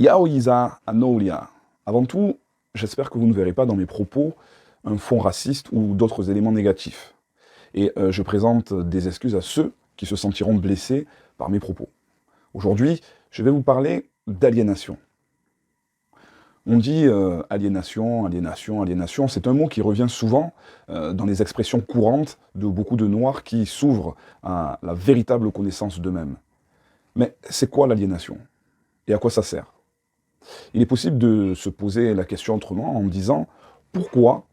Yaoïsa Anoulia. Avant tout, j'espère que vous ne verrez pas dans mes propos un fond raciste ou d'autres éléments négatifs. Et je présente des excuses à ceux qui se sentiront blessés par mes propos. Aujourd'hui, je vais vous parler d'aliénation. On dit aliénation, aliénation, aliénation, c'est un mot qui revient souvent dans les expressions courantes de beaucoup de Noirs qui s'ouvrent à la véritable connaissance d'eux-mêmes. Mais c'est quoi l'aliénation? Et à quoi ça sert? Il est possible de se poser la question autrement en disant pourquoi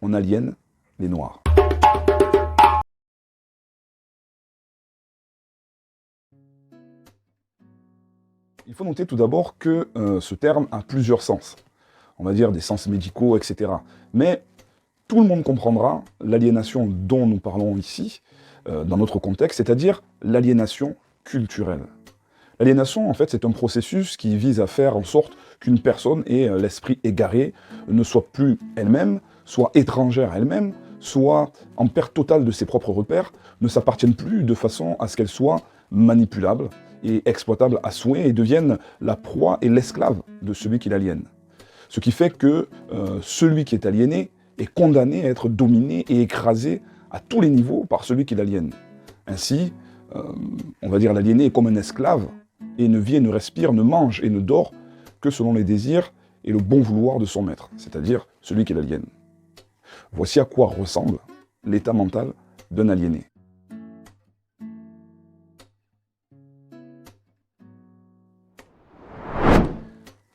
on aliène les Noirs? Il faut noter tout d'abord que ce terme a plusieurs sens. On va dire des sens médicaux, etc. Mais tout le monde comprendra l'aliénation dont nous parlons ici, dans notre contexte, c'est-à-dire l'aliénation culturelle. L'aliénation, en fait, c'est un processus qui vise à faire en sorte qu'une personne ait l'esprit égaré, ne soit plus elle-même, soit étrangère à elle-même, soit en perte totale de ses propres repères, ne s'appartienne plus de façon à ce qu'elle soit manipulable et exploitable à souhait et devienne la proie et l'esclave de celui qui l'aliène. Ce qui fait que celui qui est aliéné est condamné à être dominé et écrasé à tous les niveaux par celui qui l'aliène. Ainsi, on va dire l'aliéné est comme un esclave et ne vit et ne respire, ne mange et ne dort que selon les désirs et le bon vouloir de son maître, c'est-à-dire celui qui l'aliène. Voici à quoi ressemble l'état mental d'un aliéné.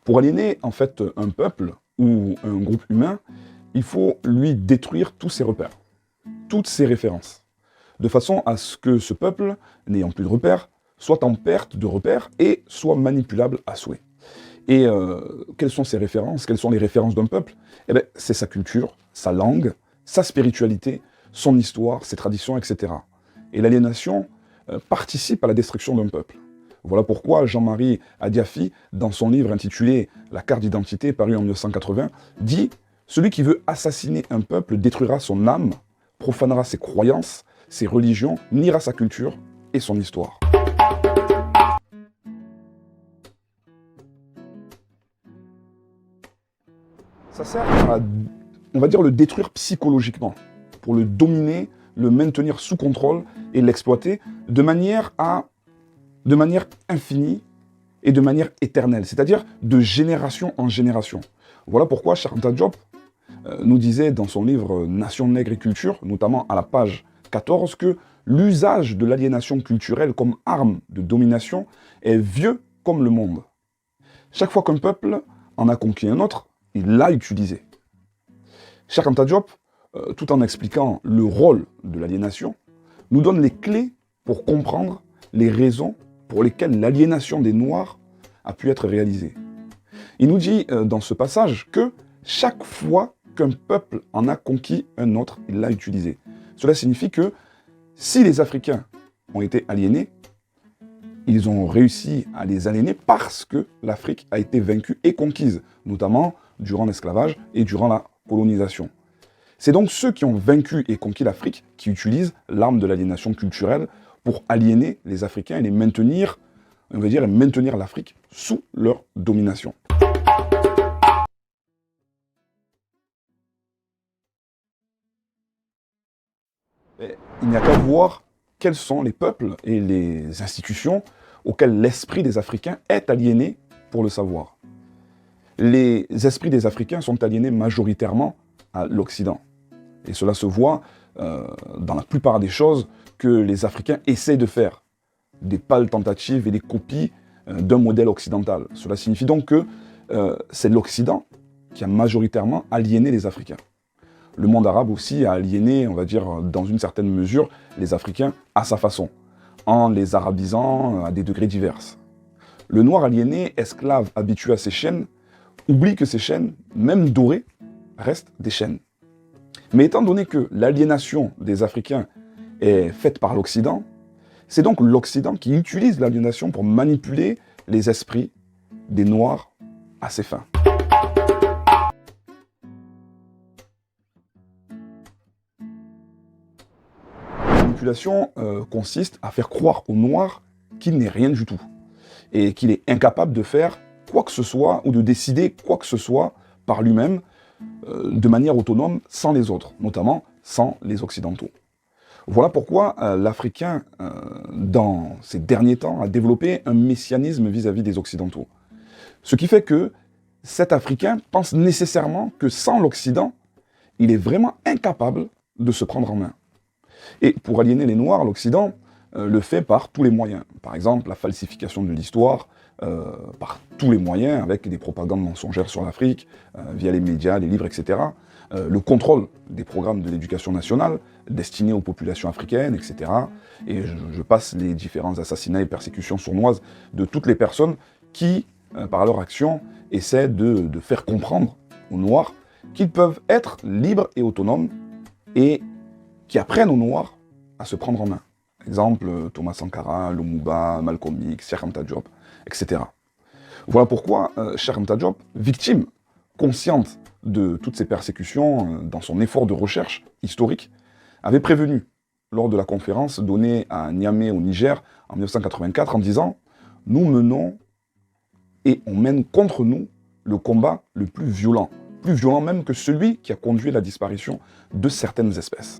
Pour aliéner en fait un peuple ou un groupe humain, il faut lui détruire tous ses repères, toutes ses références, de façon à ce que ce peuple, n'ayant plus de repères, soit en perte de repères et soit manipulable à souhait. Et quelles sont ces références? Quelles sont les références d'un peuple? Eh bien, c'est sa culture, sa langue, sa spiritualité, son histoire, ses traditions, etc. Et l'aliénation participe à la destruction d'un peuple. Voilà pourquoi Jean-Marie Adiafi, dans son livre intitulé « La carte d'identité » paru en 1980, dit « Celui qui veut assassiner un peuple détruira son âme, profanera ses croyances, ses religions, niera sa culture et son histoire. » Ça sert à, on va dire, le détruire psychologiquement, pour le dominer, le maintenir sous contrôle et l'exploiter de manière infinie et de manière éternelle, c'est-à-dire de génération en génération. Voilà pourquoi Cheikh Anta Diop nous disait dans son livre Nation, Nègre et Culture, notamment à la page 14, que l'usage de l'aliénation culturelle comme arme de domination est vieux comme le monde. Chaque fois qu'un peuple en a conquis un autre, il l'a utilisé. Cheikh Anta Diop, tout en expliquant le rôle de l'aliénation, nous donne les clés pour comprendre les raisons pour lesquelles l'aliénation des Noirs a pu être réalisée. Il nous dit dans ce passage que chaque fois qu'un peuple en a conquis un autre, il l'a utilisé. Cela signifie que si les Africains ont été aliénés, ils ont réussi à les aliéner parce que l'Afrique a été vaincue et conquise, notamment durant l'esclavage et durant la colonisation. C'est donc ceux qui ont vaincu et conquis l'Afrique qui utilisent l'arme de l'aliénation culturelle pour aliéner les Africains et les maintenir, on va dire, maintenir l'Afrique sous leur domination. Et il n'y a qu'à voir quels sont les peuples et les institutions auxquels l'esprit des Africains est aliéné pour le savoir. Les esprits des Africains sont aliénés majoritairement à l'Occident. Et cela se voit dans la plupart des choses que les Africains essaient de faire. Des pâles tentatives et des copies d'un modèle occidental. Cela signifie donc que c'est l'Occident qui a majoritairement aliéné les Africains. Le monde arabe aussi a aliéné, on va dire, dans une certaine mesure, les Africains à sa façon, en les arabisant à des degrés divers. Le noir aliéné, esclave habitué à ses chaînes, oublie que ces chaînes, même dorées, restent des chaînes. Mais étant donné que l'aliénation des Africains est faite par l'Occident, c'est donc l'Occident qui utilise l'aliénation pour manipuler les esprits des Noirs à ses fins. La manipulation consiste à faire croire aux Noirs qu'il n'est rien du tout et qu'il est incapable de faire quoi que ce soit ou de décider quoi que ce soit par lui-même de manière autonome sans les autres, notamment sans les Occidentaux. Voilà pourquoi l'Africain, dans ces derniers temps, a développé un messianisme vis-à-vis des Occidentaux. Ce qui fait que cet Africain pense nécessairement que sans l'Occident, il est vraiment incapable de se prendre en main. Et pour aliéner les Noirs, l'Occident le fait par tous les moyens. Par exemple, la falsification de l'histoire, par tous les moyens, avec des propagandes mensongères sur l'Afrique, via les médias, les livres, etc. Le contrôle des programmes de l'éducation nationale, destinés aux populations africaines, etc. Et je passe les différents assassinats et persécutions sournoises de toutes les personnes qui, par leur action, essaient de faire comprendre aux Noirs qu'ils peuvent être libres et autonomes et qui apprennent aux Noirs à se prendre en main. Exemple, Thomas Sankara, Lumumba, Malcolm X, Cheikh Anta Diop, etc. Voilà pourquoi Cheikh Anta Diop, victime consciente de toutes ces persécutions dans son effort de recherche historique, avait prévenu lors de la conférence donnée à Niamey au Niger en 1984 en disant « Nous menons et on mène contre nous le combat le plus violent même que celui qui a conduit à la disparition de certaines espèces. »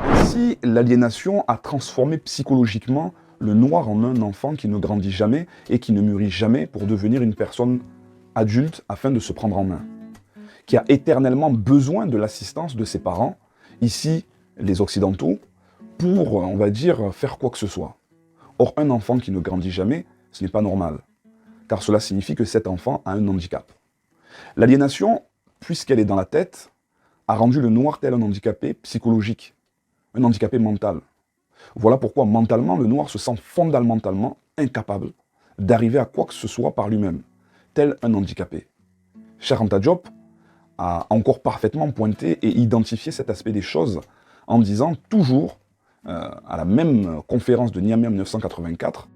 Ainsi, l'aliénation a transformé psychologiquement le noir en un enfant qui ne grandit jamais et qui ne mûrit jamais pour devenir une personne adulte afin de se prendre en main, qui a éternellement besoin de l'assistance de ses parents, ici les Occidentaux, pour, on va dire, faire quoi que ce soit. Or, un enfant qui ne grandit jamais, ce n'est pas normal, car cela signifie que cet enfant a un handicap. L'aliénation, puisqu'elle est dans la tête, a rendu le noir tel un handicapé psychologique, un handicapé mental. Voilà pourquoi mentalement, le noir se sent fondamentalement incapable d'arriver à quoi que ce soit par lui-même, tel un handicapé. Cheikh Anta Diop a encore parfaitement pointé et identifié cet aspect des choses en disant toujours, à la même conférence de Niamey en 1984,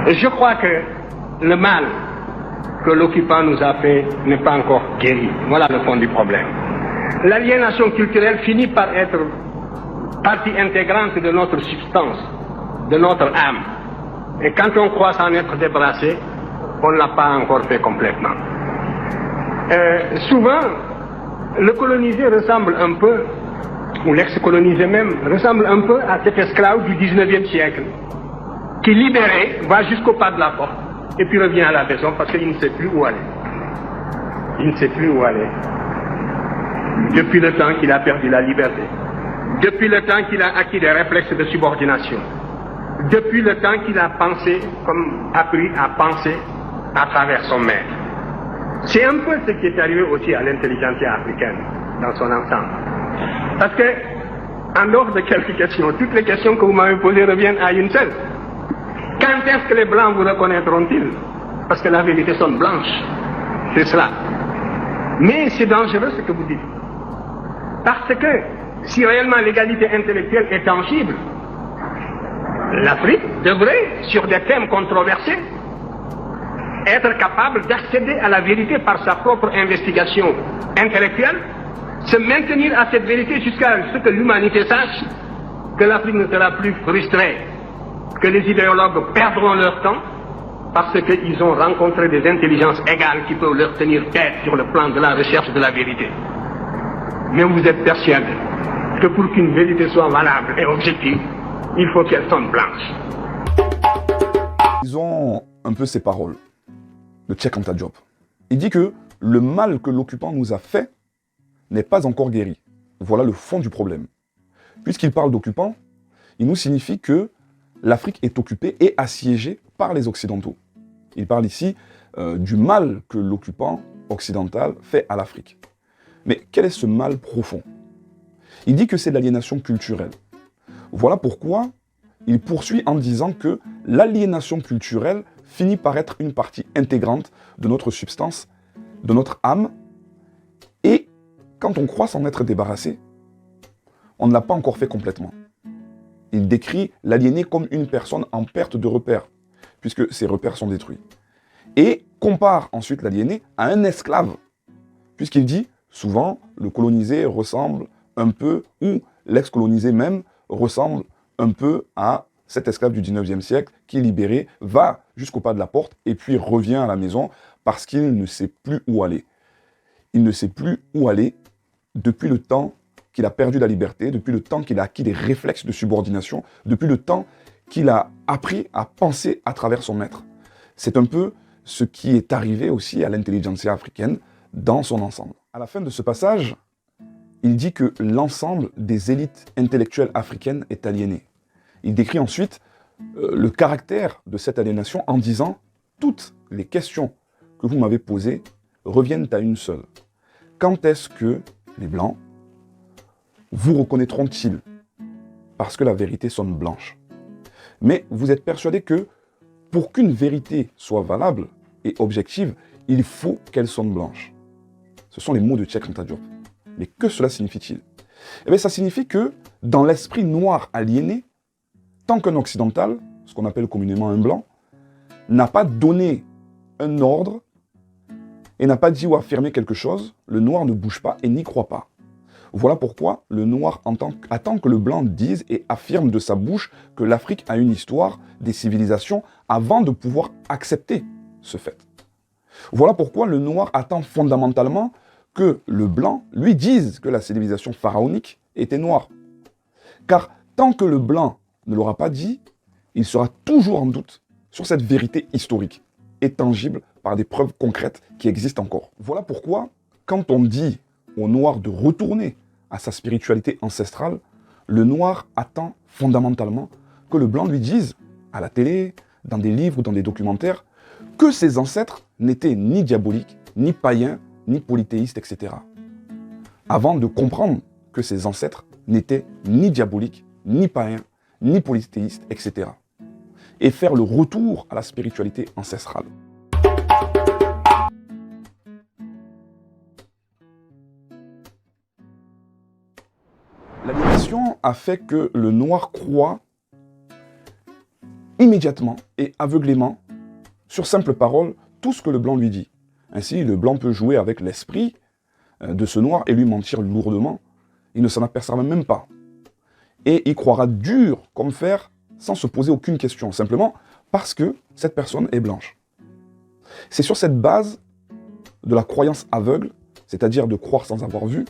je crois que le mal que l'occupant nous a fait n'est pas encore guéri. Voilà le fond du problème. L'aliénation culturelle finit par être partie intégrante de notre substance, de notre âme. Et quand on croit s'en être débarrassé, on ne l'a pas encore fait complètement. Souvent, le colonisé ressemble un peu, ou l'ex-colonisé même, ressemble un peu à cet esclave du 19e siècle, qui libéré va jusqu'au pas de la porte, et puis revient à la maison parce qu'il ne sait plus où aller. Il ne sait plus où aller. Depuis le temps qu'il a perdu la liberté. Depuis le temps qu'il a acquis des réflexes de subordination. Depuis le temps qu'il a pensé, comme appris à penser à travers son maître. C'est un peu ce qui est arrivé aussi à l'intelligentsia africaine, dans son ensemble. Parce que, en dehors de quelques questions, toutes les questions que vous m'avez posées reviennent à une seule. Quand est-ce que les Blancs vous reconnaîtront-ils? Parce que la vérité sonne blanche. C'est cela. Mais c'est dangereux ce que vous dites. Parce que, si réellement l'égalité intellectuelle est tangible, l'Afrique devrait, sur des thèmes controversés, être capable d'accéder à la vérité par sa propre investigation intellectuelle, se maintenir à cette vérité jusqu'à ce que l'humanité sache que l'Afrique ne sera plus frustrée, que les idéologues perdront leur temps parce qu'ils ont rencontré des intelligences égales qui peuvent leur tenir tête sur le plan de la recherche de la vérité. Mais vous êtes persuadés que pour qu'une vérité soit valable et objective, il faut qu'elle sonne blanche. Ils ont un peu ces paroles de Cheikh Anta Diop. Il dit que le mal que l'occupant nous a fait n'est pas encore guéri. Voilà le fond du problème. Puisqu'il parle d'occupant, il nous signifie que l'Afrique est occupée et assiégée par les Occidentaux. Il parle ici du mal que l'occupant occidental fait à l'Afrique. Mais quel est ce mal profond? Il dit que c'est l'aliénation culturelle. Voilà pourquoi il poursuit en disant que l'aliénation culturelle finit par être une partie intégrante de notre substance, de notre âme, et quand on croit s'en être débarrassé, on ne l'a pas encore fait complètement. Il décrit l'aliéné comme une personne en perte de repères, puisque ses repères sont détruits. Et compare ensuite l'aliéné à un esclave puisqu'il dit souvent le colonisé ressemble un peu, ou l'ex-colonisé même ressemble un peu à cet esclave du 19e siècle qui est libéré, va jusqu'au pas de la porte et puis revient à la maison parce qu'il ne sait plus où aller. Il ne sait plus où aller depuis le temps qu'il a perdu la liberté, depuis le temps qu'il a acquis des réflexes de subordination, depuis le temps qu'il a appris à penser à travers son maître. C'est un peu ce qui est arrivé aussi à l'intelligentsia africaine dans son ensemble. À la fin de ce passage, il dit que l'ensemble des élites intellectuelles africaines est aliéné. Il décrit ensuite le caractère de cette aliénation en disant « Toutes les questions que vous m'avez posées reviennent à une seule. Quand est-ce que les Blancs vous reconnaîtront-ils parce que la vérité sonne blanche? Mais vous êtes persuadé que pour qu'une vérité soit valable et objective, il faut qu'elle sonne blanche. » Ce sont les mots de Cheikh Anta Diop. Mais que cela signifie-t-il? Eh bien, ça signifie que dans l'esprit noir aliéné, tant qu'un occidental, ce qu'on appelle communément un blanc, n'a pas donné un ordre et n'a pas dit ou affirmé quelque chose, le noir ne bouge pas et n'y croit pas. Voilà pourquoi le noir attend que le blanc dise et affirme de sa bouche que l'Afrique a une histoire, des civilisations, avant de pouvoir accepter ce fait. Voilà pourquoi le noir attend fondamentalement que le blanc lui dise que la civilisation pharaonique était noire. Car tant que le blanc ne l'aura pas dit, il sera toujours en doute sur cette vérité historique et tangible par des preuves concrètes qui existent encore. Voilà pourquoi, quand on dit au noir de retourner à sa spiritualité ancestrale, le noir attend fondamentalement que le blanc lui dise, à la télé, dans des livres ou dans des documentaires, que ses ancêtres n'étaient ni diaboliques, ni païens, ni polythéistes, etc. Avant de comprendre que ses ancêtres n'étaient ni diaboliques, ni païens, ni polythéistes, etc. Et faire le retour à la spiritualité ancestrale. L'aliénation a fait que le noir croit immédiatement et aveuglément, sur simple parole, tout ce que le blanc lui dit. Ainsi, le blanc peut jouer avec l'esprit de ce noir et lui mentir lourdement. Il ne s'en apercevra même pas. Et il croira dur comme fer sans se poser aucune question, simplement parce que cette personne est blanche. C'est sur cette base de la croyance aveugle, c'est-à-dire de croire sans avoir vu,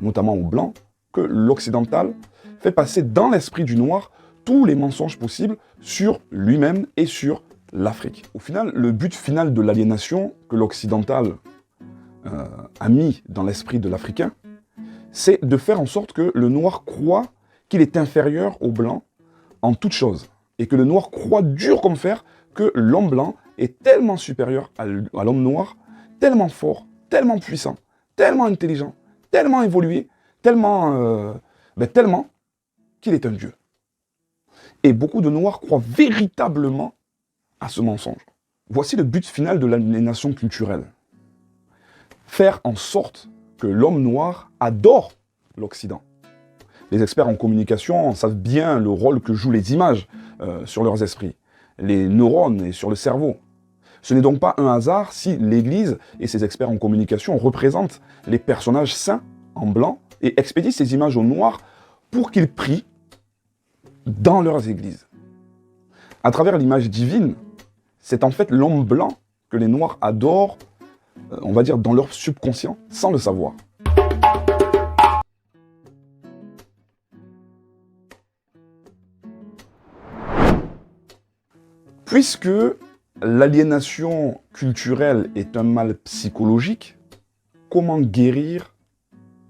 notamment au blanc, que l'occidental fait passer dans l'esprit du noir tous les mensonges possibles sur lui-même et sur l'Afrique. Au final, le but final de l'aliénation que l'occidental a mis dans l'esprit de l'Africain, c'est de faire en sorte que le noir croit qu'il est inférieur au blanc en toute chose. Et que le noir croit dur comme fer que l'homme blanc est tellement supérieur à l'homme noir, tellement fort, tellement puissant, tellement intelligent, tellement évolué, tellement qu'il est un dieu. Et beaucoup de noirs croient véritablement à ce mensonge. Voici le but final de l'aliénation culturelle. Faire en sorte que l'homme noir adore l'Occident. Les experts en communication savent bien le rôle que jouent les images sur leurs esprits, les neurones et sur le cerveau. Ce n'est donc pas un hasard si l'Église et ses experts en communication représentent les personnages saints en blanc et expédient ces images aux noirs pour qu'ils prient dans leurs églises. À travers l'image divine, c'est en fait l'homme blanc que les noirs adorent, on va dire, dans leur subconscient, sans le savoir. Puisque l'aliénation culturelle est un mal psychologique, comment guérir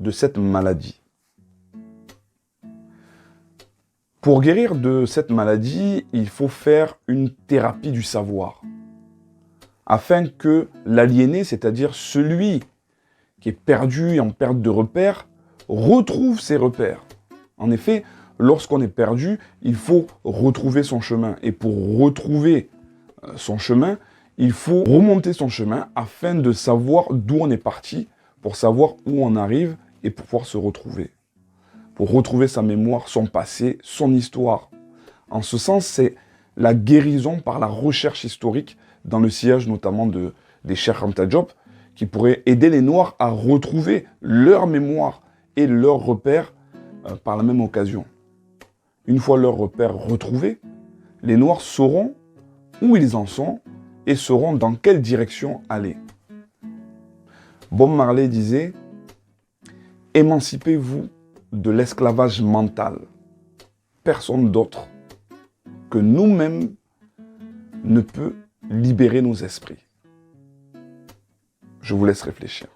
de cette maladie? Pour guérir de cette maladie, il faut faire une thérapie du savoir, afin que l'aliéné, c'est-à-dire celui qui est perdu et en perte de repères, retrouve ses repères. En effet, lorsqu'on est perdu, il faut retrouver son chemin. Et pour retrouver son chemin, il faut remonter son chemin afin de savoir d'où on est parti, pour savoir où on arrive et pour pouvoir se retrouver. Pour retrouver sa mémoire, son passé, son histoire. En ce sens, c'est la guérison par la recherche historique dans le sillage notamment des Cheikh Anta Diop, qui pourrait aider les Noirs à retrouver leur mémoire et leurs repères par la même occasion. Une fois leurs repères retrouvés, les Noirs sauront où ils en sont et sauront dans quelle direction aller. Bob Marley disait « Émancipez-vous de l'esclavage mental. Personne d'autre que nous-mêmes ne peut libérer nos esprits. » Je vous laisse réfléchir.